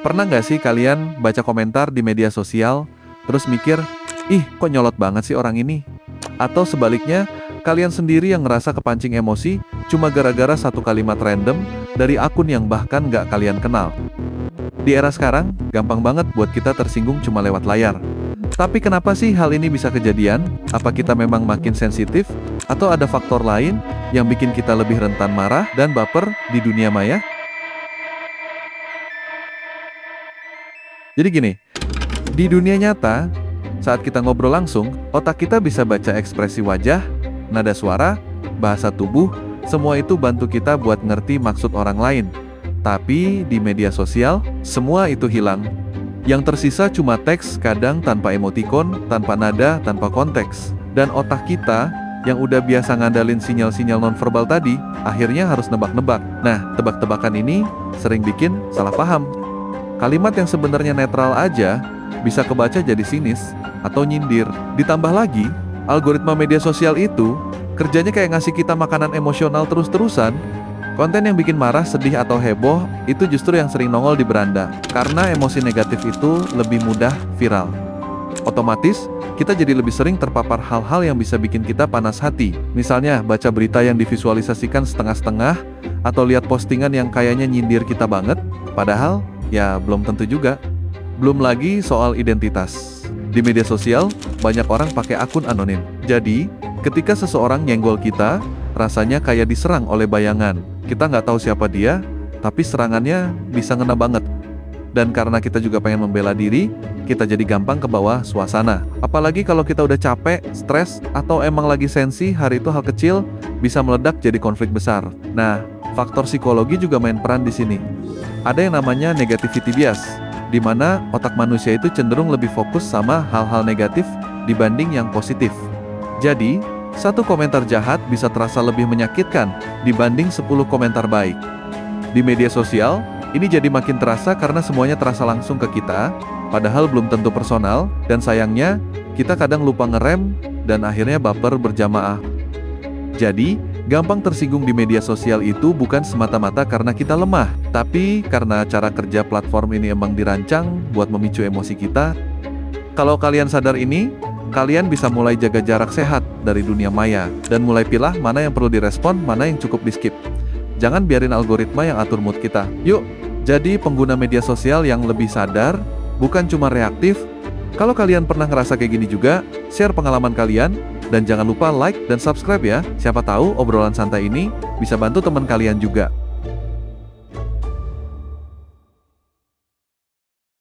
Pernah nggak sih kalian baca komentar di media sosial, terus mikir, ih kok nyolot banget sih orang ini? Atau sebaliknya, kalian sendiri yang ngerasa kepancing emosi cuma gara-gara satu kalimat random dari akun yang bahkan nggak kalian kenal. Di era sekarang, gampang banget buat kita tersinggung cuma lewat layar. Tapi kenapa sih hal ini bisa kejadian? Apa kita memang makin sensitif? Atau ada faktor lain yang bikin kita lebih rentan marah dan baper di dunia maya? Jadi gini, di dunia nyata, saat kita ngobrol langsung, otak kita bisa baca ekspresi wajah, nada suara, bahasa tubuh, semua itu bantu kita buat ngerti maksud orang lain. Tapi di media sosial, semua itu hilang. Yang tersisa cuma teks, kadang tanpa emotikon, tanpa nada, tanpa konteks. Dan otak kita, yang udah biasa ngandalin sinyal-sinyal nonverbal tadi, akhirnya harus nebak-nebak. Nah, tebak-tebakan ini sering bikin salah paham. Kalimat yang sebenarnya netral aja bisa kebaca jadi sinis atau nyindir. Ditambah lagi, algoritma media sosial itu kerjanya kayak ngasih kita makanan emosional terus-terusan. Konten yang bikin marah, sedih, atau heboh itu justru yang sering nongol di beranda. Karena emosi negatif itu lebih mudah viral. Otomatis, kita jadi lebih sering terpapar hal-hal yang bisa bikin kita panas hati. Misalnya, baca berita yang divisualisasikan setengah-setengah, atau lihat postingan yang kayaknya nyindir kita banget, padahal ya belum tentu juga. Belum lagi soal identitas. Di media sosial, banyak orang pakai akun anonim. Jadi, ketika seseorang nyenggol kita, rasanya kayak diserang oleh bayangan. Kita nggak tahu siapa dia, tapi serangannya bisa ngena banget. Dan karena kita juga pengen membela diri, kita jadi gampang ke bawah suasana. Apalagi kalau kita udah capek, stres, atau emang lagi sensi, hari itu hal kecil bisa meledak jadi konflik besar. Nah, faktor psikologi juga main peran di sini. Ada yang namanya negativity bias, di mana otak manusia itu cenderung lebih fokus sama hal-hal negatif dibanding yang positif. Jadi, satu komentar jahat bisa terasa lebih menyakitkan dibanding 10 komentar baik. Di media sosial, ini jadi makin terasa karena semuanya terasa langsung ke kita, padahal belum tentu personal, dan sayangnya, kita kadang lupa ngerem, dan akhirnya baper berjamaah. Jadi, gampang tersinggung di media sosial itu bukan semata-mata karena kita lemah, tapi karena cara kerja platform ini emang dirancang buat memicu emosi kita. Kalau kalian sadar ini, kalian bisa mulai jaga jarak sehat dari dunia maya, dan mulai pilah mana yang perlu direspon, mana yang cukup di-skip. Jangan biarin algoritma yang atur mood kita. Yuk, jadi pengguna media sosial yang lebih sadar, bukan cuma reaktif. Kalau kalian pernah ngerasa kayak gini juga, share pengalaman kalian, dan jangan lupa like dan subscribe ya. Siapa tahu obrolan santai ini bisa bantu teman kalian juga.